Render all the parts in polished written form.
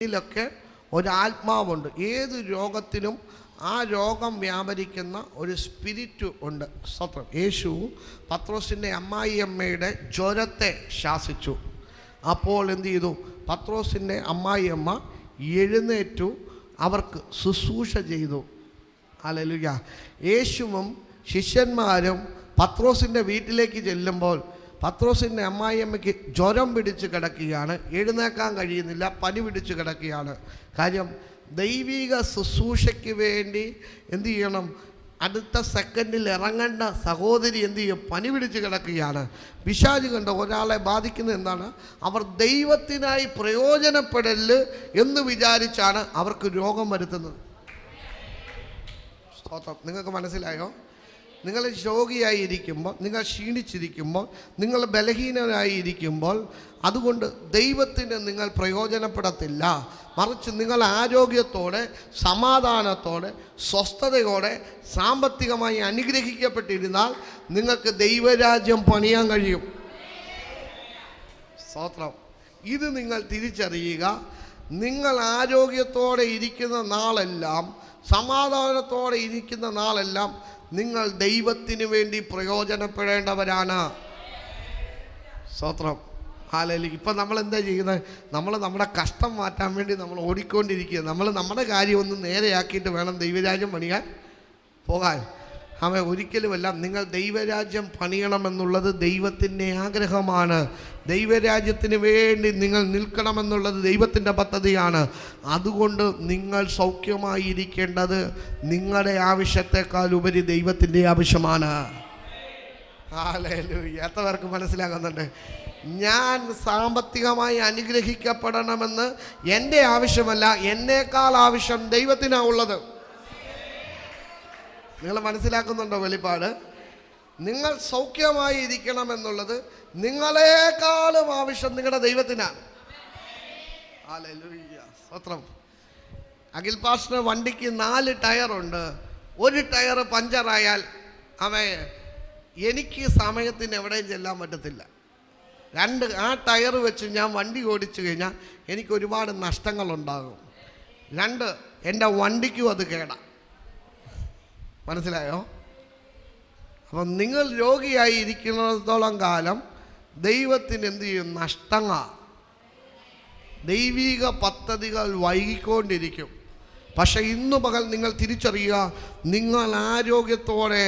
ിലൊക്കെ ഒരാത്മാവുണ്ട്. ഏത് രോഗത്തിനും ആ രോഗം വ്യാപരിക്കുന്ന ഒരു സ്പിരിറ്റ് ഉണ്ട്. സ്തോത്രം. യേശു പത്രോസിൻ്റെ അമ്മായിയമ്മയുടെ ജ്വരത്തെ ശാസിച്ചു. അപ്പോൾ എന്ത് ചെയ്തു? പത്രോസിൻ്റെ അമ്മായിയമ്മ എഴുന്നേറ്റു അവർക്ക് ശുശ്രൂഷ ചെയ്തു. ഹല്ലേലൂയ. യേശുവും ശിഷ്യന്മാരും പത്രോസിൻ്റെ വീട്ടിലേക്ക് ചെല്ലുമ്പോൾ പത്രോസിൻ്റെ അമ്മായിയമ്മയ്ക്ക് ജ്വരം പിടിച്ച് കിടക്കുകയാണ്, എഴുന്നേക്കാൻ കഴിയുന്നില്ല, പനി പിടിച്ച് കിടക്കുകയാണ്. കാര്യം ദൈവിക ശുശ്രൂഷയ്ക്ക് വേണ്ടി എന്തു ചെയ്യണം? അടുത്ത സെക്കൻഡിൽ ഇറങ്ങേണ്ട സഹോദരി എന്തു ചെയ്യും? പനി പിടിച്ച് കിടക്കുകയാണ്. പിശാച് കണ്ട ഒരാളെ ബാധിക്കുന്നത് എന്താണ്? അവർ ദൈവത്തിനായി പ്രയോജനപ്പെടല് എന്ന് വിചാരിച്ചാണ് അവർക്ക് രോഗം വരുത്തുന്നത്. സ്തോത്രം. നിങ്ങൾക്ക് മനസ്സിലായോ? നിങ്ങൾ രോഗിയായിരിക്കുമ്പോൾ, നിങ്ങൾ ക്ഷീണിച്ചിരിക്കുമ്പോൾ, നിങ്ങൾ ബലഹീനരായിരിക്കുമ്പോൾ അതുകൊണ്ട് ദൈവത്തിന് നിങ്ങൾ പ്രയോജനപ്പെടത്തില്ല. മറിച്ച് നിങ്ങൾ ആരോഗ്യത്തോടെ, സമാധാനത്തോടെ, സ്വസ്ഥതയോടെ, സാമ്പത്തികമായി അനുഗ്രഹിക്കപ്പെട്ടിരുന്നാൽ നിങ്ങൾക്ക് ദൈവരാജ്യം പണിയാൻ കഴിയും. സ്തോത്രം. ഇത് നിങ്ങൾ തിരിച്ചറിയുക. നിങ്ങൾ ആരോഗ്യത്തോടെ ഇരിക്കുന്ന നാളെല്ലാം, സമാധാനത്തോടെ ഇരിക്കുന്ന നാളെല്ലാം നിങ്ങൾ ദൈവത്തിന് വേണ്ടി പ്രയോജനപ്പെടേണ്ടവരാണ്. സ്തോത്രം. ഹല്ലേലൂയ. ഇപ്പം നമ്മൾ എന്താ ചെയ്യുന്നത്? നമ്മൾ നമ്മുടെ കഷ്ടം മാറ്റാൻ വേണ്ടി നമ്മൾ ഓടിക്കൊണ്ടിരിക്കുക. നമ്മൾ നമ്മുടെ കാര്യം ഒന്ന് നേരെയാക്കിയിട്ട് വേണം ദൈവരാജ്യം പണിയാൻ പോകാൻ. ഒരിക്കലുമല്ല. നിങ്ങൾ ദൈവരാജ്യം പണിയണമെന്നുള്ളത് ദൈവത്തിൻ്റെ ആഗ്രഹമാണ്. ദൈവരാജ്യത്തിന് വേണ്ടി നിങ്ങൾ നിൽക്കണമെന്നുള്ളത് ദൈവത്തിൻ്റെ പദ്ധതിയാണ്. അതുകൊണ്ട് നിങ്ങൾ സൗഖ്യമായിരിക്കേണ്ടത് നിങ്ങളുടെ ആവശ്യത്തെക്കാൾ ഉപരി ദൈവത്തിൻ്റെ ആവശ്യമാണ്. ഹല്ലേലൂയ. എത്ര പേർക്ക് മനസ്സിലാകുന്നുണ്ട്? ഞാൻ സാമ്പത്തികമായി അനുഗ്രഹിക്കപ്പെടണമെന്ന് എൻ്റെ ആവശ്യമല്ല, എന്നേക്കാൾ ആവശ്യം ദൈവത്തിനാണ് ഉള്ളത്. നിങ്ങൾ മനസ്സിലാക്കുന്നുണ്ടോ വെളിപ്പാട്? നിങ്ങൾ സൗഖ്യമായി ഇരിക്കണമെന്നുള്ളത് നിങ്ങളെക്കാളും ആവശ്യം നിങ്ങളുടെ ദൈവത്തിനാണ്. ഹല്ലേലൂയ. സ്തോത്രം. അഖിൽ പാസ്റ്റർ വണ്ടിക്ക് 4 ടയറുണ്ട്. ഒരു ടയർ പഞ്ചറായാൽ എനിക്ക് സമയത്തിന് എവിടെയും ചെല്ലാൻ പറ്റത്തില്ല. ആ ടയർ വെച്ച് ഞാൻ വണ്ടി ഓടിച്ചു കഴിഞ്ഞാൽ എനിക്ക് ഒരുപാട് നഷ്ടങ്ങളുണ്ടാകും. 2, എൻ്റെ വണ്ടിക്കും അത് കേടാം. മനസ്സിലായോ? അപ്പം നിങ്ങൾ രോഗിയായി ഇരിക്കുന്നിടത്തോളം കാലം ദൈവത്തിന് എന്ത് ചെയ്യും? നഷ്ടങ്ങൾ. ദൈവിക പദ്ധതികൾ വൈകിക്കൊണ്ടിരിക്കും. പക്ഷെ ഇന്നു പകൽ നിങ്ങൾ തിരിച്ചറിയുക, നിങ്ങൾ ആരോഗ്യത്തോടെ,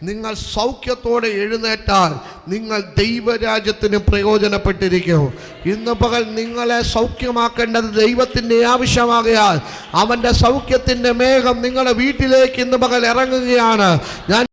നിങ്ങൾ സൗഖ്യത്തോടെ എഴുന്നേറ്റാൽ നിങ്ങൾ ദൈവരാജ്യത്തിന് പ്രയോജനപ്പെട്ടിരിക്കും. ഇന്ന് പകൽ നിങ്ങളെ സൗഖ്യമാക്കേണ്ടത് ദൈവത്തിൻ്റെ ആവശ്യമാകയാൽ അവൻ്റെ സൗഖ്യത്തിൻ്റെ മേഘം നിങ്ങളുടെ വീട്ടിലേക്ക് ഇന്ന് പകൽ ഇറങ്ങുകയാണ്. ഞാൻ